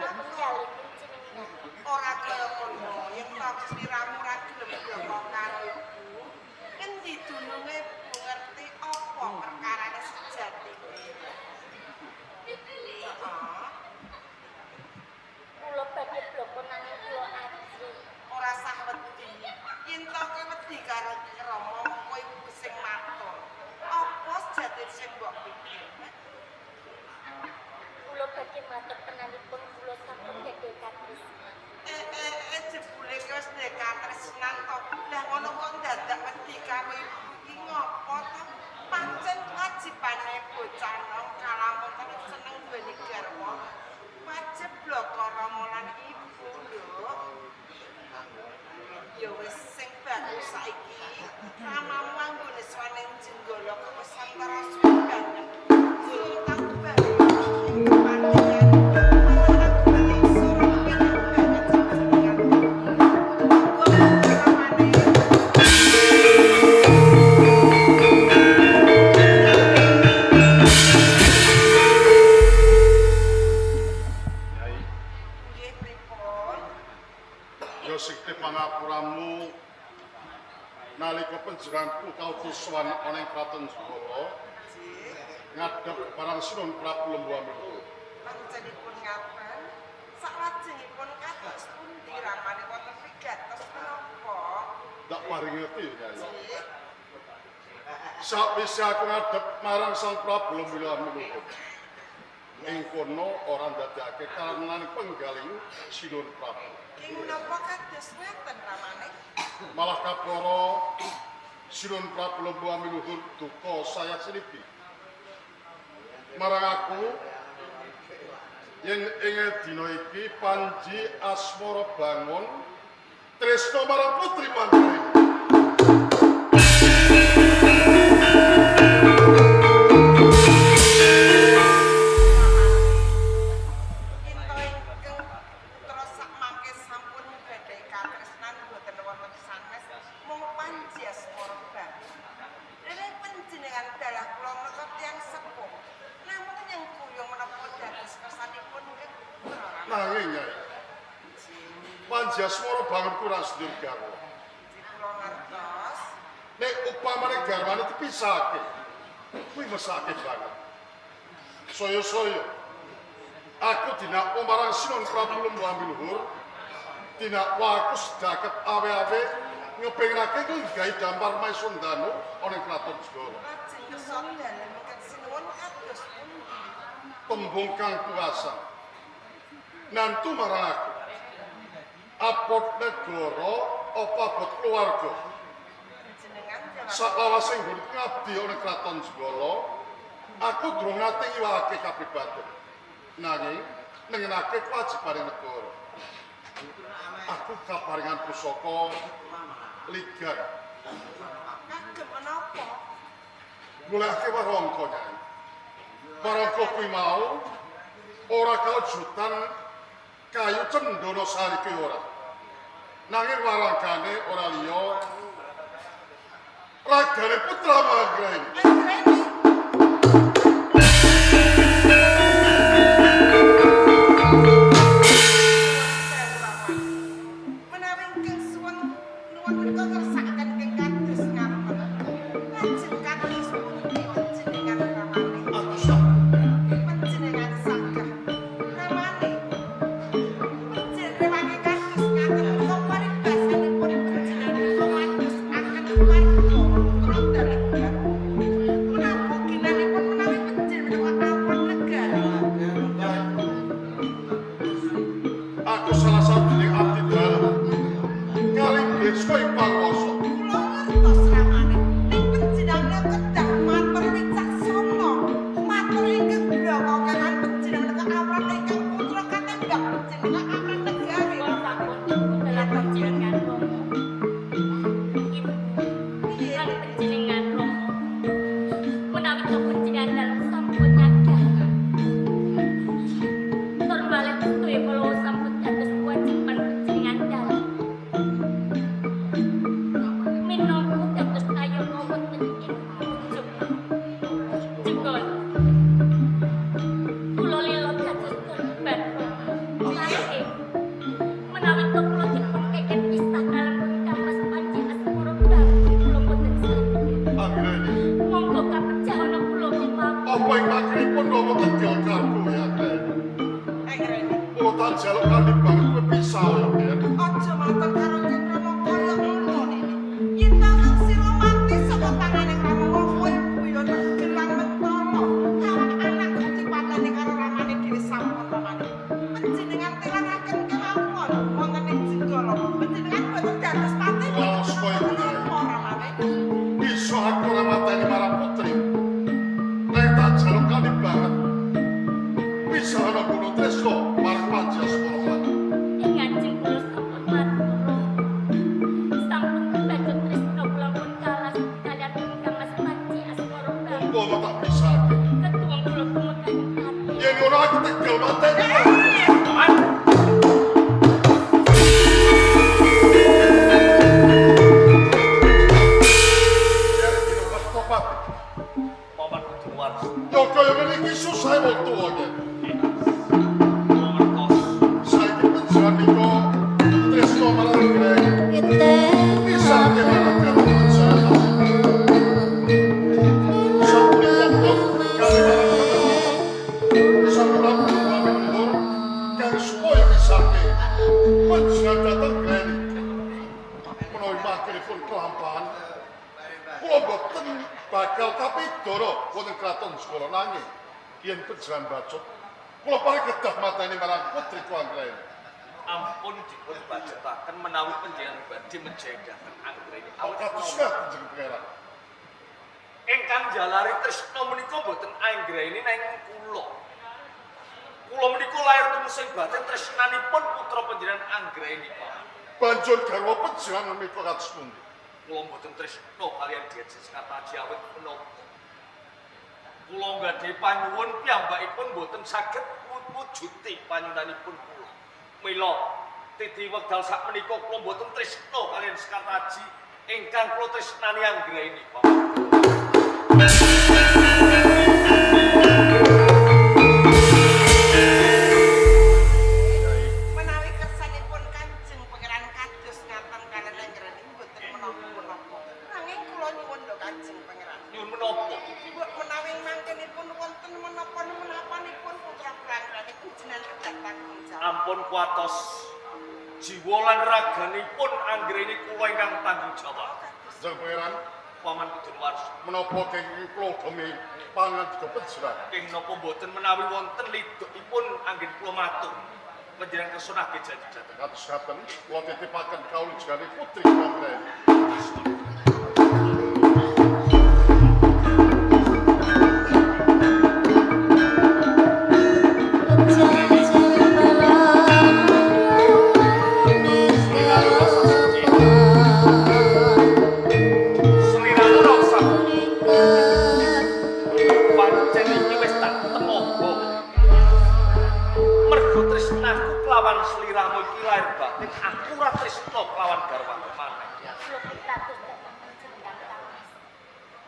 pun jalin jenengan. Ora kaya kono, yen tak sliramu ra gelem ndonga karo ibu. Endi dununge Bu ngerti apa perkarane sejatine? Kula badhe bloko nanging kula aji. Ora sah wedi. Yen to kowe wedi karo Rama, kowe iku sing matur. Apa sejatine sing mbok pikir? Kula badhe matur penanipun kula sampun gadhah kados. Jebule wis ndek katresnan to. Lah ngono kok dadak wedi karo ibu iki ngopo to? Pancen wajibane bocah nom kalamun terus seneng duweni garwa. Wajib bloko Rama lan ibu lho. Ya wis sing bagus saiki. Ramamu anggone swane jenggala wis antara suwi banget. Durung tak bali. Sikti pangapuramu nalika panjenenganku kautusan ana ing kraton Segara ngadhep barang Sinun Prabu Lembu Amil. Panjenenganipun ngaten salajengipun kados pundi ramane wonten wigatos menapa? Tak paring ngerti ya. Sakwise aku ngadhep marang Sang Prabu Lembu Amil. Ing kono ora ndadekake karenan penggaling Sinun Prabu. Menapa kados wonten ramane? Malah kaporo Sinun Prabu Lembu Amil duka saya selipi. Marang aku yen ing dina iki Panji asmara bangun tresna marang putri Mandari. Nanging Nyai, Panji asmara bangun kurang sedulur garwa. Kula ngertos. Nek upamane garwane dipisahake, kuwi mesake banget. Saya-saya aku dinakwa marang Sinun Prabu Lembu Amil dinakwa aku sedaket awe-awe ngepengake kuwi gawe dampar Maisundanu ana ing kraton Segara. Lajeng kesot dalem kesuwun kados pundi? Tembung kang kuwasa nantu marang aku apot negara apa abot keluarga Jenengan jawab. saklawase nggon ngabdi ana kraton Segara aku durung nate iwake kapribaden nanging nengenake kewajibane negara aku kaparingan pusaka ligar Kagem menapa? mulihake warangka Nyai warangka kuwi mau ora kaujutan kayu cendana sarike ora nanging warangkane ora liya ragane putra Manggraini. Menawi kesuwun nuwun menika kersakaken ing kados ngarepen. Lajeng kados pundi panjenengan ramane? Aku sak Panjenengan sagah ramane. Panjenengan kados ngaten kula paribasanipun panjenengan kados akan warga putra dalagan. Menapa ginanipun menawi panjenengan awon negara? aku salah sawijining abdi dalam kalih desa ing Panguwasa. Kula ngertos ramane ing panjenengan kedah matur wicaksana matur ingkang bloko kangan panjenengan awrat ingkang putra katembak panjenengan awrat negari Kula sampun nyebut dalam panjenengan Romo. Ibu ngono aku tegel mateni. Paman. Ya dino Kertopati. Paman kudu waras. Yo kaya ngene iki susah wektu wae. Paman tos. Saiki panjenengan niku tresno marang Anggraini. Bisa gimana kalau saya bakal kapidoro wonten kraton sekolah nanging yen panjenengan bacot kula paring kedah mateni marang putri Anggraini. Ampun dipun bajetaken menawi panjenengan badhe menjegaken Anggraini. Kados panjenengan pangeran. Ingkang jalari tresna menika boten Anggraini nanging kula. Kula menika lair tumusing batin tresnanipun putra panjenengan Anggraini, Pak. Banjur garwa panjenengan menika kados pundi? Kula mboten tresna kaliyan Dian Siskataji awit menapa kula nggadahi panyuwun piyambakipun mboten saged mujuti panyunanipun kula. Mila titi wekdal sakmenika kula mboten tresna kaliyan Siskataji ingkang kula tresnani Anggraini, Pak. Menawi kersanipun Kanjeng Pangeran kados ngaten kalian Anggraini mboten menapa-menapa. Nanging kula nyuwun lho Kanjeng Pangeran. Nyuwun menapa? Mbok menawi mangkenipun wonten menapa-menapanipun putra Anggraini panjenengan kedah tanggung jawab. Ampun kuatos jiwa lan raganipun Anggraini kula ingkang tanggung jawab. Jeng pangeran Paman kudu waras. menapa kenging kula gemi pangan juga panjenengan. Ing napa mboten menawi wonten lidokipun anggen kula matur. Panjenengan kersa nggih janji dhateng. Kados ngaten kula titipaken kaulujane putri Anggraini. Sliramu ora usah. Pancen iki wis tak temoho. Mergo tresnaku kelawan sliramu iki lair batin aku ora tresna kelawan garwaku maneh. Kula pitados dhateng panjenengan Kang.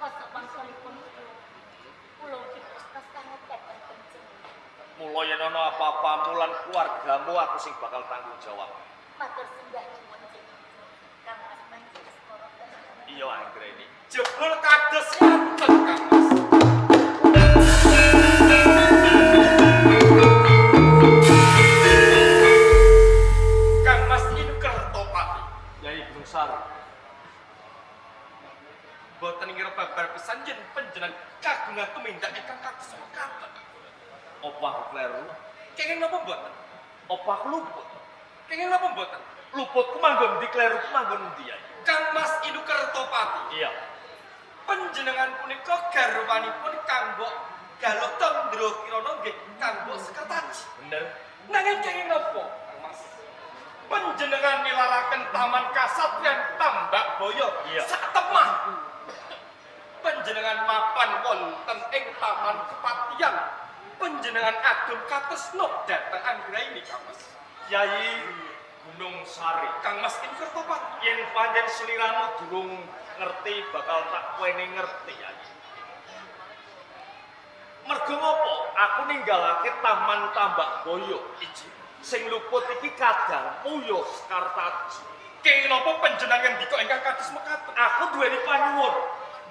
Kosok wangsulipun kula tresna sanget dhateng panjenengan. Mula yen ana apa-apamu lan keluargamu aku sing bakal tanggung jawab. Matur sembah nyuwun Kang Mas Panjenengan. Iya Anggraini. Jebul kados ngaten Kang Mas. Kang Mas ini Kertopati. Yai Gunung Sari. Boten ngira babar pisan yen panjenengan kagungan tumindak ingkang kados mekaten. Apa aku kleru? Kenging napa mboten? Apa aku luput? Kenging napa mboten? Luputku manggon ndi kleruku manggon ndi Yai? Kang Mas Inu Kertopati. Iya. Panjenengan punika garwanipun Kang Mbok Galotondro Kirana nggih Kang Mbok Sekataji. Bener. Nanging kenging napa, Kang Mas? Panjenengan nilaraken Taman Kasatriyan Tambak Boyo sak temah. Panjenengan mapan wonten ing Taman Kepatihan. Panjenengan agem katresna dhateng Anggraini, Kang Mas. Yai Gunung Sari. Kang Mas Ing Kertopati. Yen pancen sliramu durung ngerti bakal tak kuweni ngerti ya. Mergo ngopo? Aku ninggalake Taman Tambak Boyo iki. Sing luput iki kadangmu yo Sekartaji. Kenging napa panjenengan ngendika ingkang kados mekaten? Aku duweni panyuwun,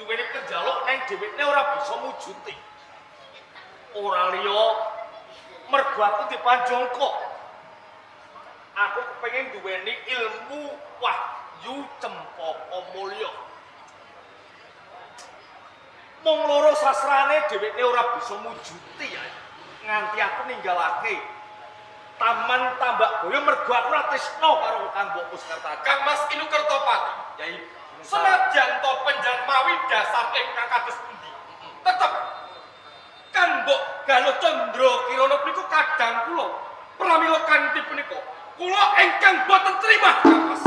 duweni penjaluk nang dhewekne ora bisa mujuti. Ora liya mergo aku dipanjangka. Aku kepengin duweni ilmu Wahyu Cempaka Mulya. Mung loro sasrane dhewekne ora bisa mujuti ya. Nganti aku ninggalake Taman Tambak Boyo mergo aku ora tresna karo Kang Mbok Puskartaji. Kang Mas Inu Kertopati. Yai senajan to penjalmawi dasar ingkang kados pundi. Tetep Kang Mbok Galotondro Kirana punika kadang kula. Pramila kanthi punika kula ingkang boten trima, Kang Mas.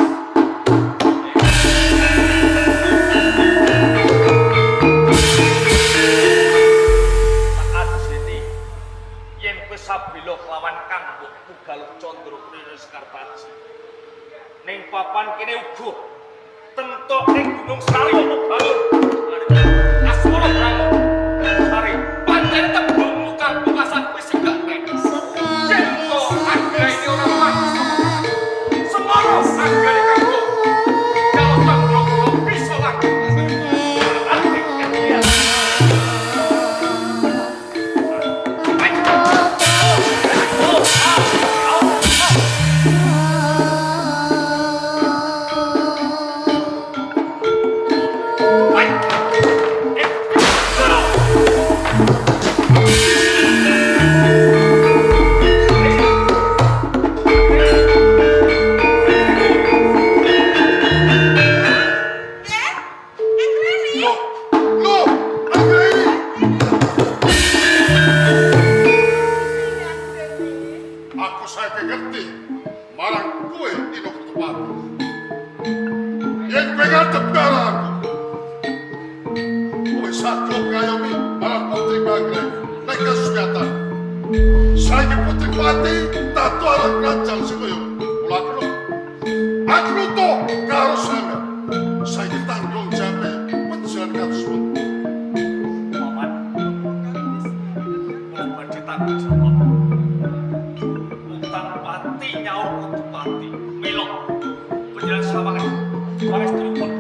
kene uga tentok ning Gunung Sari apa bangun. Asmara bangun. Sari pancen tembung muka pukasan wis gak pedes. Jengko anggene ora mati. Semoro anggene kanggo. Kalau bangro bisa lagi. Aku saiki ngerti marang kowe Tino Kertopati. Yen kowe ngadep karo aku, kowe sadya ngayomi marang Putri Banggrek nek kesugatan. Saiki Putri Pati tato arang kerajaan sing kaya kula keluk. Aku luto karo sampeyan. Saiki tanggung jawabe panjenengan kados pundi? Paman. Kula badhe tanggung jawab. Pati nyaur untuk pati melok penjelasan sawangan waris telepon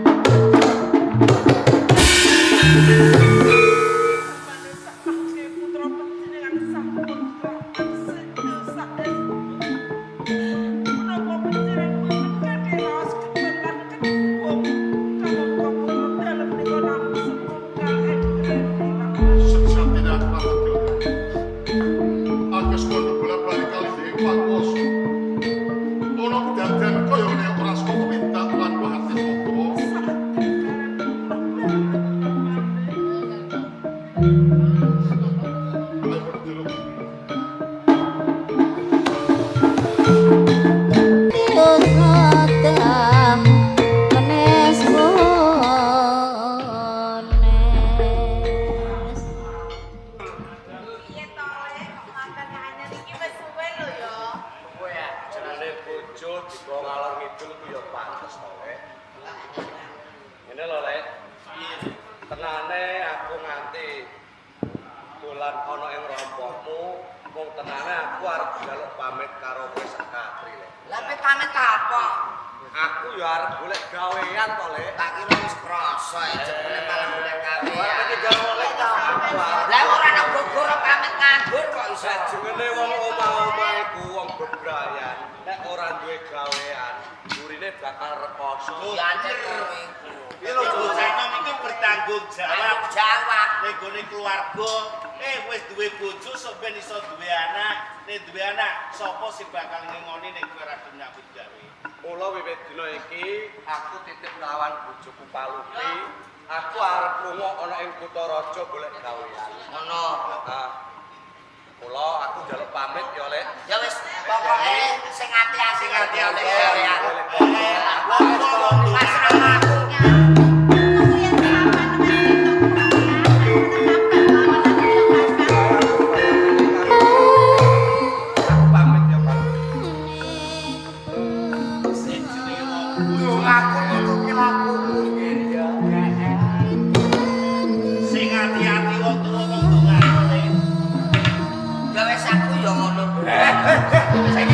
Saya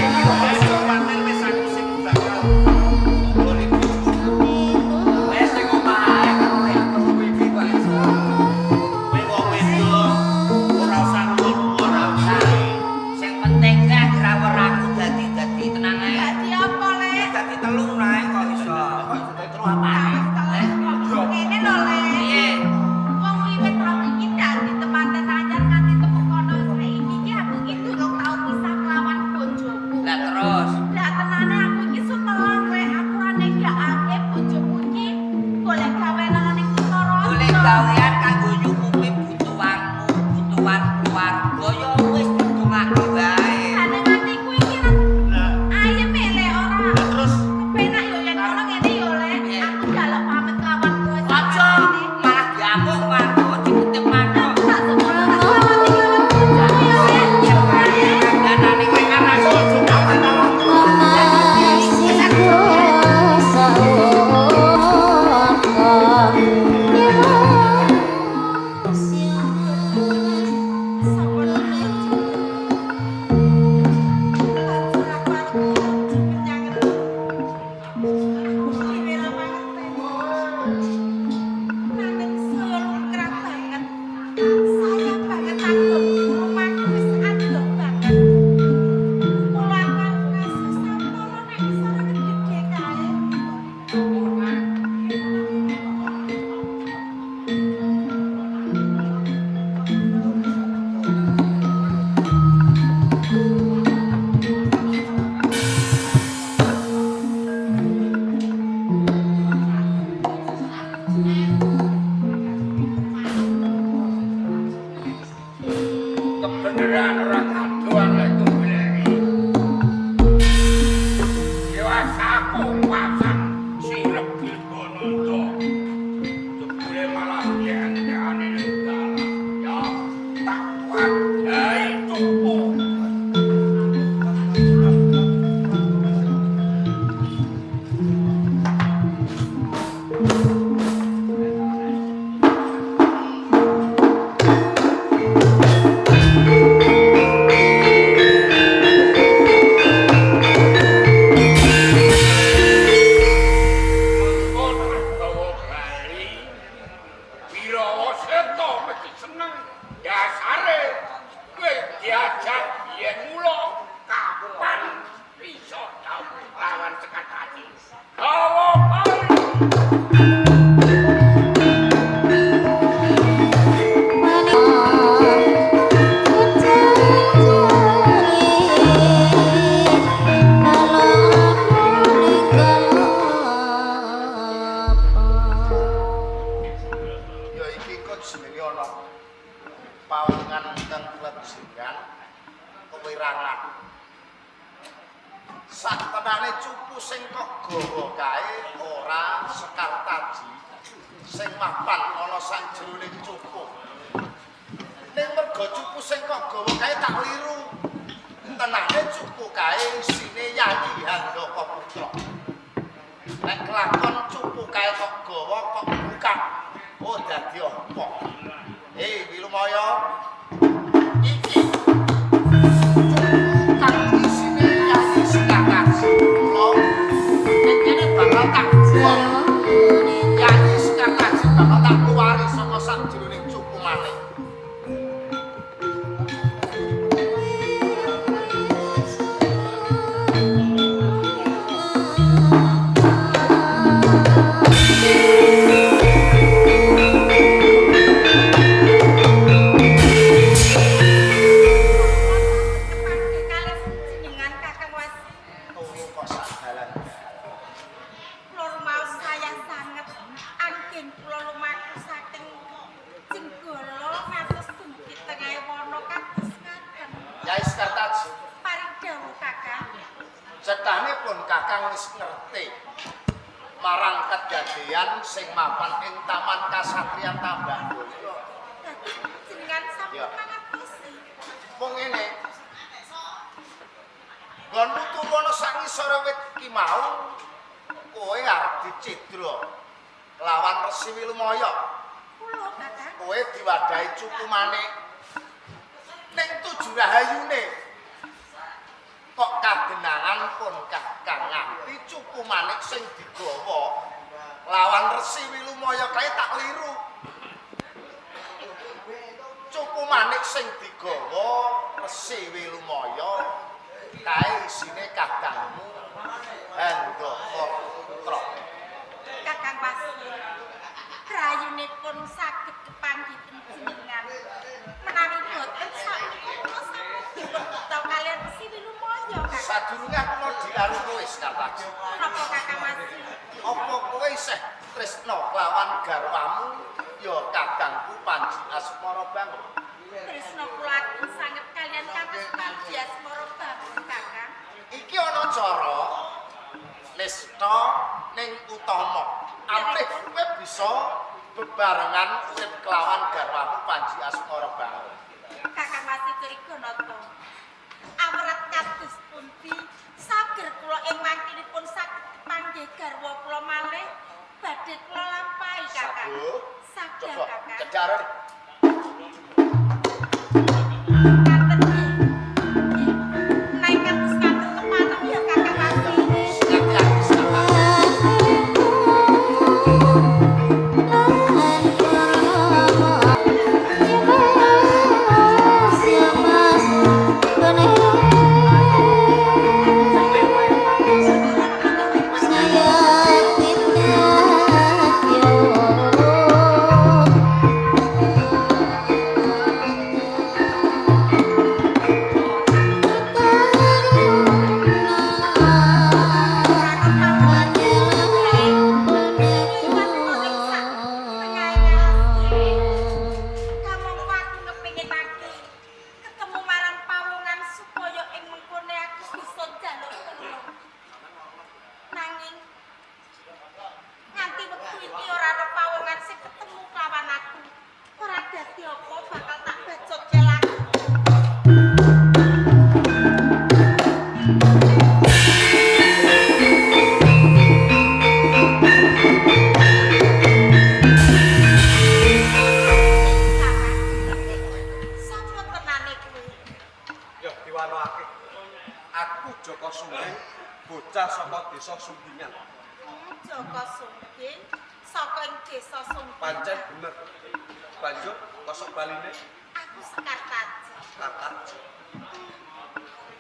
kula. Pawongan ingkang klejengan kewirangan. Saktenane cupu sing kok gawa kae ora sekar taji sing mapan ana sanjeroning cupu. Ning merga cupu sing kok gawa kae tak liru. Tenane cupu kae isine Yayi Handaka Putra. Nek kelakon cupu kae kok gawa kok bukan. Oh dadi apa? Wilumaya iki kang isine Yayi Sekakaji kula nek kene bakal tak buang. Yayi Sekakaji bakal tak kuwari saka sakjroning cupu maneh. Marang kedadean sing mapan ing Taman Kasatriyan Tambah Mulya. Dadi jenengan sampun mangertosi. Mung ngene. Nggonmu tuwono sak ngisore wit iki mau, kowe arep dicidra lawan Resi Wilumaya. Kula, Kakang. Kowe diwadahi cupu maneh. Ning tujuh rahayune kok kadenangan pun kakang nganti cupu manik sing digawa lawan Resi Wilumaya kae tak liru. Cupu manik sing digawa Resi Wilumaya kae isine kakangmu Handaka Putra. Kakang Wasi. Rayunipun saged kepanggihipun jenengan. Menawi boten sampun dipun tau kalian Resi Wilumaya, Kakang. Sadurunge aku diaru kowe Sekataji. Napa Kakang Wasi? Apa kowe isih tresna lawan garwamu ya kakangku Panji Asmara Bangun? Tresna kula ageng sanget kalian kados Panji Asmara Bangun, Kakang. Iki ana cara Lesta ning utama. Amrih kowe bisa bebarengan urip kelawan garwamu Panji Asmara Bangun. Kakang Wasi curiga napa? Awrat kados pundi saged kula ing mangkinipun saged kepanggih garwa kula malih badhe kula lampahi, Kakang. Saged, Coba Kakang. cedharen. Kanten nggih. Naik kados kanten kepanem ya Kakang Wasi. Sekataji Sekataji. desa Sumbingan. Joko Sumbing saka ing desa Sumbing. Pancen bener. Banjur kosok baline Aku Sekartaji. Kartaji.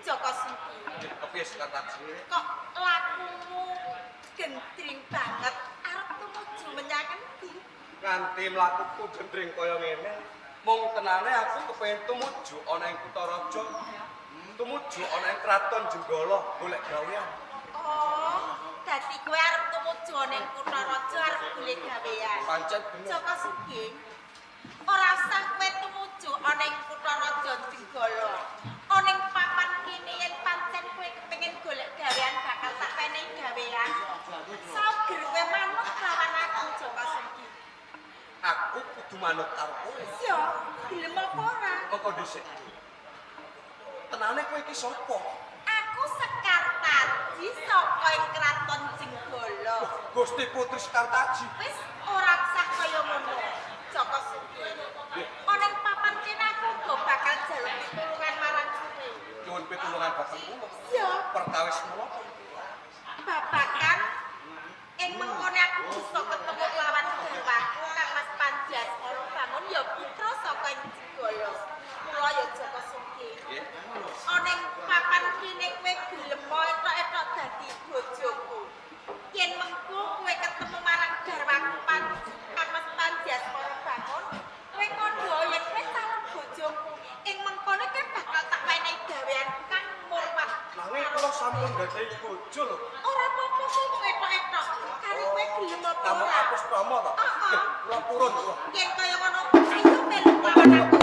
Joko Sumbing. Kepiye Kartaji? Kok lakumu gendring banget arep tumuju menyang endi? Nganti mlakuku gendring kaya ngene, mung tenane aku kepengin tumuju ana ing Kutaraja. Tumuju ana ing Kraton Jenggala golek gawean. Oh, dadi kowe arep tumuju ana ing Kutaraja arep golek gawean. Pancen bener. Joko Sumbing, Ora usah kowe tumuju ana ing kutha raja Jenggala. Ana ing papan kene yen pancen kowe kepengin golek gawean bakal tak penehi gawean. Sager kowe manut lawan aku Joko Sengki. Aku kudu manut karo kowe. Yo, gelem apa ora? Kok dhisik. Tenane kowe iki sapa? Aku Sekar Taji saka ing kraton Jenggala. Gusti Putri Sekartaji. Wis ora usah kaya ngono. Joko Sengki. Ana ing papan kene aku uga bakal jaluk pitulungan marang kowe. Nyuwun pitulungan dhateng kula. Yo, Perkawis menapa? babakan ing mengkone aku bisa ketemu lawan garwaku Kang Mas Panjasmara bangun ya putra saka ing Jenggala. Kula ya Joko Sengki. Nggih. Ana ing papan kene kowe gelem etok-etok dadi bojoku. Yen mengko kowe ketemu marang garwaku Kang Mas Panjasmara bangun, kowe kandha yen kowe calon bojoku. Ing mengkone kowe bakal tak wenehi gawean kang murwat. Nanging kula sampun gadahi bojo lho. Ora apa-apa kok etok-etok. Kali kowe gelem apa Tamu ora? apus promo to. Nggih, kula purun kula. Yen kaya ngono, ayo melu lawan aku.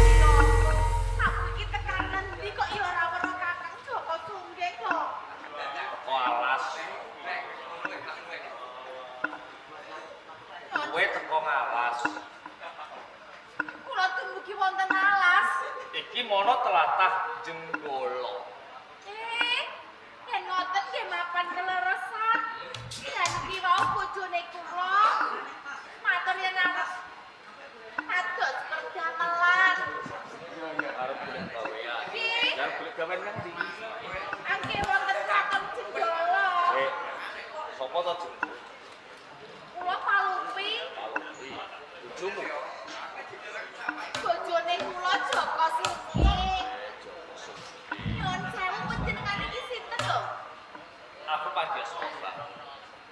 Aku iki tekanan ndi kok ya ora weruh Kakang Joko Sungge kok. Kowe teko ngalas. Kula dumugi wonten alas. Iki mono telatah Jenggala. Yen ngoten nggih mapan keleresan. Dan iki wau bojone kula. Matur yen alas. Ados perdamelan. Arep golek gawean. Nggih. Arep golek gawean nang ndi? Angge wonten kraton Jenggala. Sapa to Jenggala? Kula palupi Palupi. Bojomu. bojone kula Joko Sungki. Nyuwun sewu panjenengan iki sinten lho? Aku Panjasmara.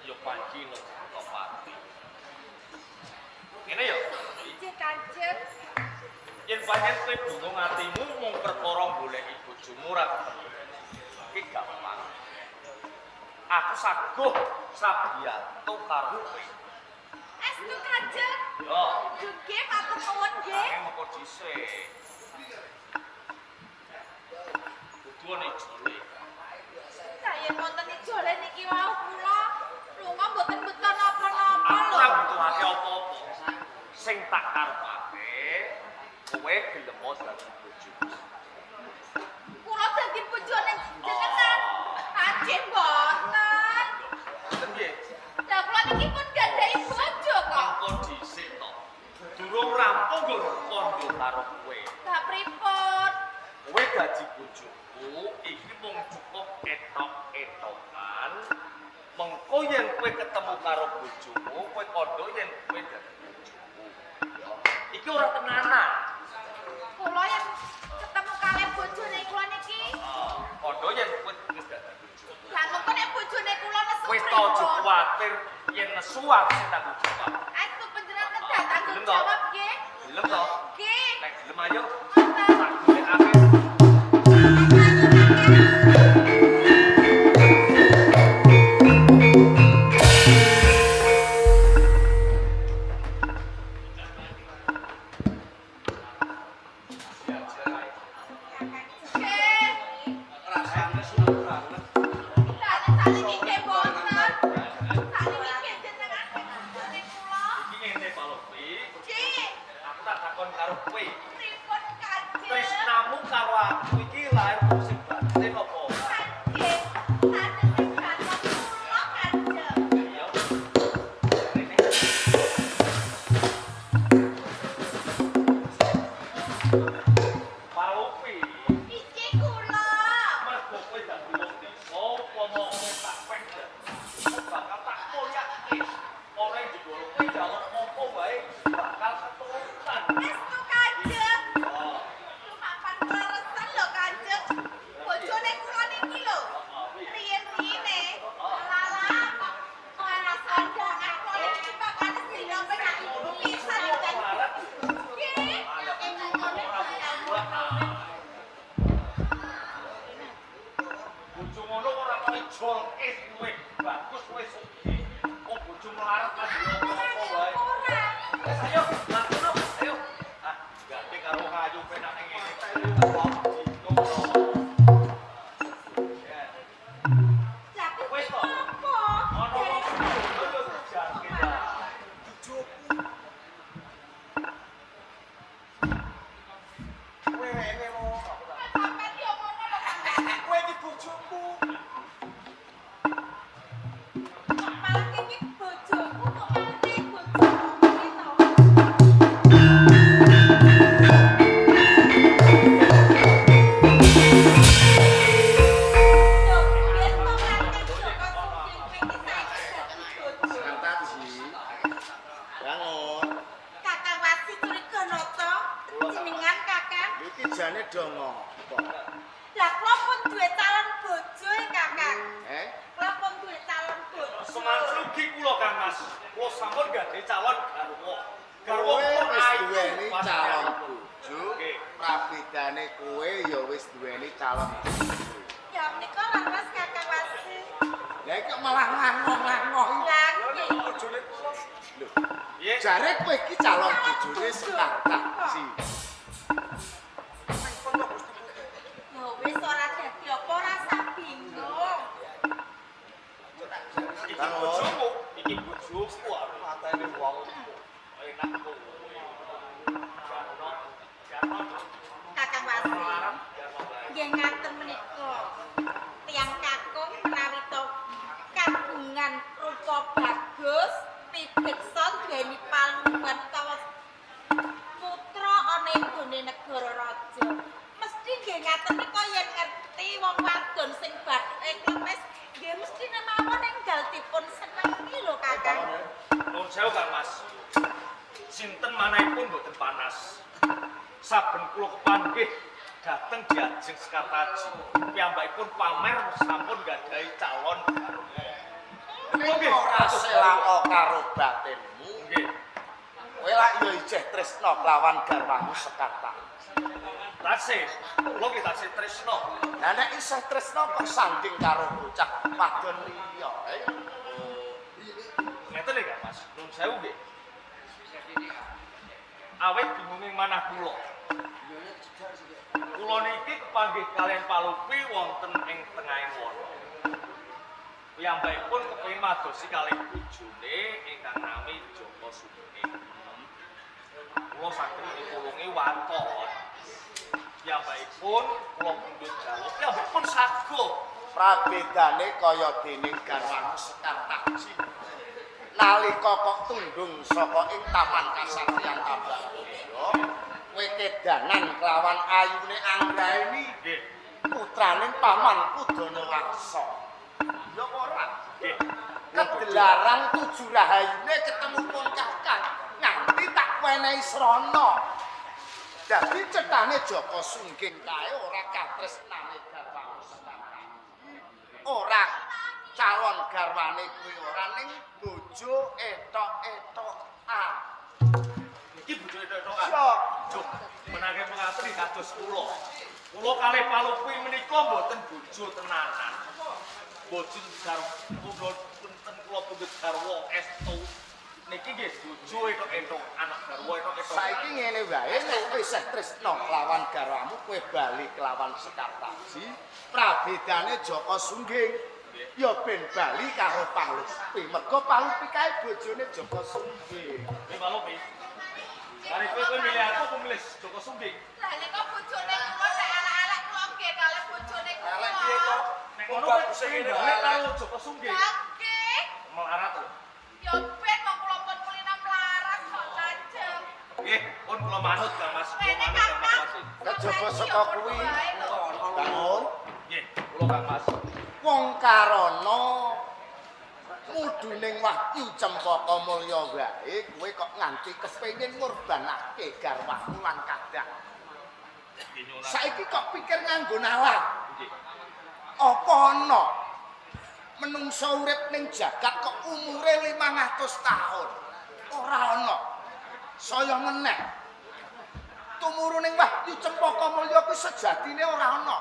Yo Panji Notopati. Ngene yo. Inggih Kanjeng. Yen pancen kowe bingung atimu mung perkara goleki bojomu ra ketemu. Iki gampang. Aku saguh sabiyantu karo kowe. Estu Kanjeng. Yo, Nggih matur nuwun nggih. nang moko dhisik. Kudu ana ijole. Sayen wonten ijole niki wau kula lunga mboten beton napa-napa Aku lho. ora butuhake apa-apa. Sing tak karepake kowe gelem dadi bojoku. Kula dadi bojone jenengan. Anjing mboten. Ngoten nggih. Lah kula niki pun gadahi bojo kok. Mangko dhisik to. Durung rampung nggo kondo karo kowe. Lah pripun? Kowe dadi bojoku iki mung cukup etok-etokan. Mengko yen kowe ketemu karo bojomu, kowe kondo yen kowe dadi bojoku. Iki ora tenanan. Kula yang ketemu kalih bojone kula niki. Kondo yen kowe wis dadi bojoku. Lah mengko nek bojone kula nesu Wis to aja kuwatir yen nesu aku sing tanggung jawab. Aku panjenengan kedah tanggung Gelem to? jawab nggih. Gelem to? Nggih. Nek gelem ayo. Mboten. Tak golekake. Rasane suwe banget. Iki ngene Pak Lopi. Aku tak takon karo kowe. Tresnamu melarat lagi opo wae. Wes ayo, lakono, ayo. Ah, ganti karo kayu penak ning ngene. Wes kok. Ono lho jarke ya. Wewene lo. Kowe iki bojoku. Santaji. Bangun. Kakang Wasi curiga noto jenengan Kakang. Iki jane do ngopo? Lah kula pun duwe calon bojo Kakang. Eh? Kula pun duwe calon bojo. Semantrugi kula Kang Mas. Kula sampun gadhe calon garwa. Garwa Kowe kula wis ayu. duweni Pas calon ayu. bojo. Oke. Prabedane kowe ya wis duweni calon bojo. Ya menika laras Kakang Wasi. Lah iki malah ngangoh-ngangoh. Lah nggih. Bojone kula. Lho, Nggih. jare kowe iki calon bojone Sekartaji. Ya wis ora dadi apa ora sak bingung. Iki bojoku, iki bojoku arep mateni wong. Enak kok. Kakang Wasi. Nggih ngaten menika. Tiang kakung menawi to kagungan rupa bagus, pibeksa duweni palungan utawa putra ana ing gone negara raja. Mesti nggih ngaten nika yen ngerti wong wadon sing bathuke klemes nggih mesti mawon enggal dipun senengi lho Kakang. Nuwun sewu Kang Mas. Sinten manahipun mboten panas. Saben kula kepanggih dateng Diajeng Sekartaji. Piyambakipun pamer sampun gadahi calon garwa. Nek ora selaka karo batinmu, Nggih. kowe lak ya ijeh tresna kelawan garwamu Sekartaji. Tasih, kula ki tasih tresna. Lah nek isih tresna kok sanding karo bocah wadon liya. Ngeten nggih Kang Mas. Nuwun sewu nggih. Awet bingunge manah kula. Kula niki kepanggih kalian Palupi wonten ing tengahing wana. Piyambakipun kepengin madosi kalih bojone ingkang nami Joko Sugeng. Kula saged ditulungi waton. Piyambakipun kula pundhut garwa. Piyambakipun sago. Prabedane kaya dening garwamu Sekartaji. Nalika kok tundung saka ing Taman Kasatriyan Tambakboyo, kowe kedanan kelawan ayune Anggraini, Nggih. putraning pamanku Danawaksa. Ya apa ora? Nggih. Kedelarang tujuh rahayune ketemu pun kakang nganti tak wenehi srana. Dadi cethane Joko Sungging kae ora katresnane garwamu Sekartaji. Ora calon garwane kuwi ora ning bojo etok-etokan. Iki bojone tok-tokan. Yo, Juk, menangke pengatur kados kula. Kula kalih Palupi menika mboten bojo tenanan. Bojo garwa punten kula pundhut garwa estu. Niki nggih bojo entuk-entuk anak garwa entuk-entuk. saiki ngene wae nek kowe isih tresna kelawan garwamu kowe bali kelawan Sekartaji. Prabedane Joko Sungging ya ben bali karo Palupi. Mergo Palupi kae bojone Joko Sungging. Nggih Palupi. Mari kowe milih aku apa milih Joko Sungging? Lah nek bojone kula nek anak-anak kula nggih kalih bojone kula. Elek piye to? Nek ngono kowe sing karo Joko Sungging. Nggih. Melarat lho. Ya ben kok kula pun kulina melarat kok tajam. Nggih, pun kula manut Kang Mas. Kula Rene manut Kang Mas. Kakang. Kejaba saka kuwi. Bangun. Nggih, kula Kang Mas. Wong karana muduning Wahyu Cempaka Mulya wae kowe kok nganti kepengin ngorbanake garwamu lan kadang. Nggih nyuwun. Saiki kok pikir nganggo nalar. Nggih. Apa ana menungso urip ning jagat kok umure 500 taun? Ora ana. Saya meneh. Tumuruning Wahyu Cempaka Mulya kuwi sejatine ora ana.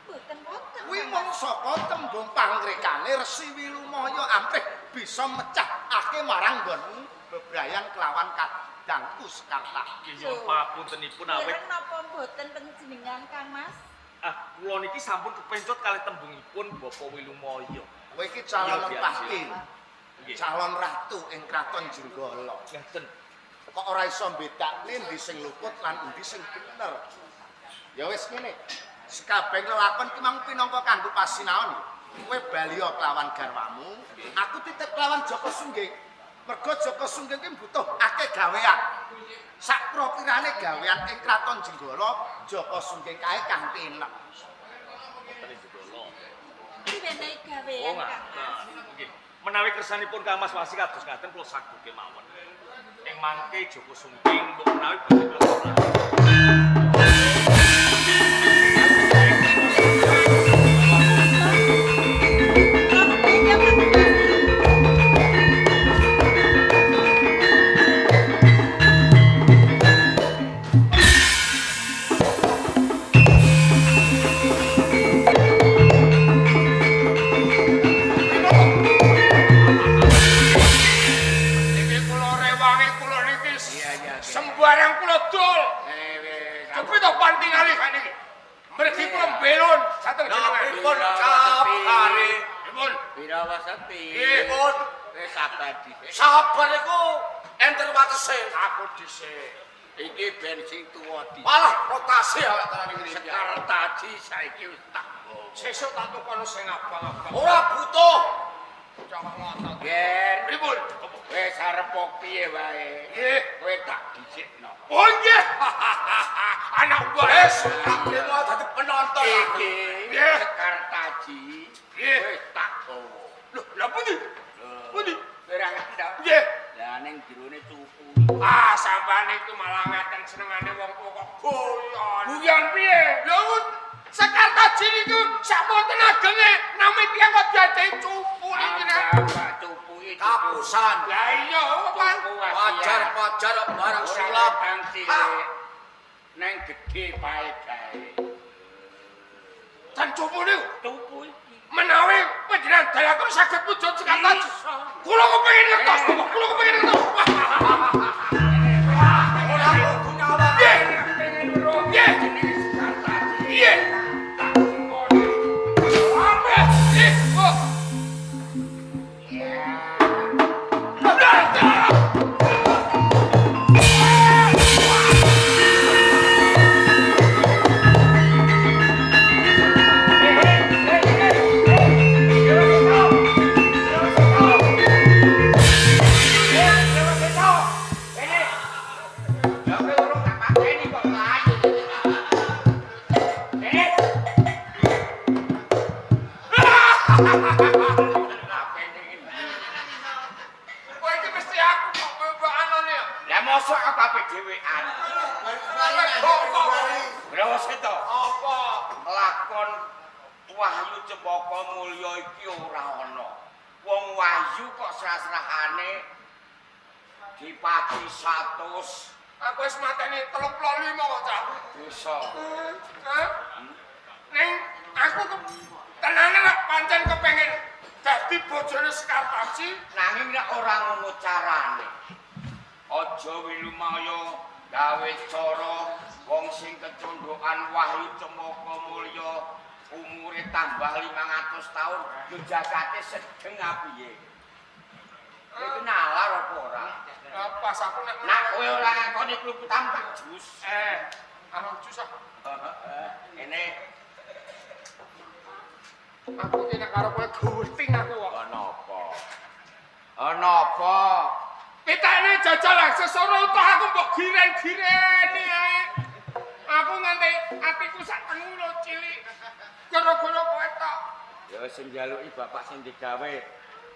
Boten-boten. Kuwi mung saka tembung pangrekane Resi Wilumaya amrih bisa mecah ake marang nggonmu bebrayan kelawan kadangku Sekarta. Nyuwun papuntenipun awit Dereng napa mboten panjenengan Kang Mas? kula niki sampun kepencot kalih tembungipun Bapak Wilumaya. Kowe iki calon Iya, empati. Nggih. Calon ratu ing kraton Jenggala. Ngeten. Kok ora iso mbedakne endi sing luput lan endi sing bener. Ya wis ngene. Sekabeh lelakon ki mang pinangka kanggo pasinaon. Kowe baliya kelawan garwamu, aku titip kelawan Joko Sungging. Mergo Joko Sungging ki butuh akeh gawean. Sak propirane gawean ing kraton Jenggala, Joko Sungging kae kanthi enak. Wonten ing Jenggala. Diwenehi Oh, gawean Kang Mas. ngaten. Nggih. Menawi kersanipun Kang Mas Wasi kados ngaten kula saged kemawon. Ing mangke Joko Sungging mbok menawi boten kula. Iki kula rewangi kula niki sembarang kula dol. Cobi to panting alih niki. Mergi kula belon sateng jenengan. Pripun kabare? Pripun? Wirawasati. Pripun? Wis abadi. Sabar iku enter watese. Aku dhisik. Iki bensin tuwa di. Malah rotasi awak tenan iki. Sekarang tadi saiki wis tak. Sesuk tak tukono sing abang-abang. Ora butuh. Jangan ngotot. Gen. Pripun? Wis arep piye wae. Nggih. Kowe tak dhisikno. Oh nggih. Anak wes tak demo dadi penonton. Iki Nggih. sekarang tadi Nggih. wis tak gowo. Lho, lha pundi? Pundi? Ora ngerti ta? Nggih. Lah ning jerone cupu. Ah, sampean iku malah ngaten senengane wong tuwa kok guyon. Guyon piye? Lho, Sekarta niku samonten agenge nami tiyang kok diadehi cupu niki nek. Pak cupu iki. Kapusan. Lah iya, Pak. Wajar barang sulap kang cilik. Neng gedhe bae gawe. Dan cupu niku Cupu iki. menawi panjenengan dalakon saged wujud Sekarta. Kula kepengin ngertos, kula kepengin ngertos. Ora kudu nyawang. Nggih. Iya. Kowe iki mesti aku kok bebaanane ya. Lah mosok aku ape dhewean. Berapa seto? Apa? Lakon Wahyu Cempaka Mulya iki ora ana. Wong Wahyu kok srah-srahane dipati 100 Aku wis mateni 35 kok, Cak. desa. Ning aku tenane lek pancen kepengin dadi bojone Sekartaji, Nanging nek ora ngono carane. Aja wilumaya gawe cara wong sing kecondhokan Wahyu Cempaka Mulya umure tambah 500 tahun yo jagate sedeng apiye. Iki nalar apa ora? pas aku nek Nak kowe ora ngakoni kluputan tak jus. anu jus ah. Ini Aku iki nek karo kowe guting aku kok. ana apa? Ana apa? Pitane jajal lah sesoro utuh aku mbok giren-gireni ae. Aku nganti atiku sak tengulo cilik. Gara-gara kowe tok. Ya wis sing njaluki bapak sing digawe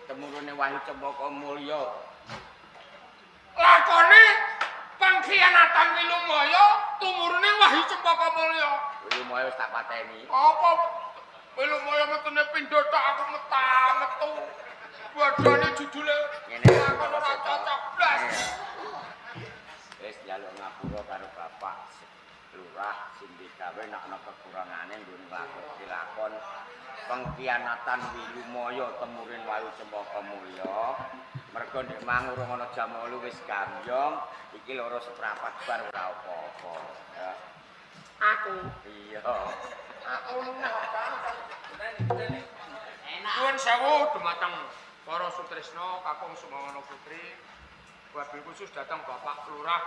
temurune Wahyu Cempaka Mulya. Lakone pengkhianatan Wilumaya tumurune Wahyu Cempaka Mulya. Wilumaya wis tak pateni. Apa Wilumaya metune pindho tok aku metu. Wadane judule Ngene lakon ora Bapak Seto. cocok blas. Wis njaluk ngapura karo bapak lurah sing digawe nek ana kekurangane nggone dilakon pengkhianatan Wilumaya temurin Wahyu Cempaka Mulya. Mergo nek mang urung ana jam 8 wis gamyong, iki loro seprapat bar ora apa-apa. Ya. Aku. Iya. Aku meneh Nuwun sewu dumateng para sutresna kakung Sumawana Putri. Wabil khusus datang Bapak Lurah.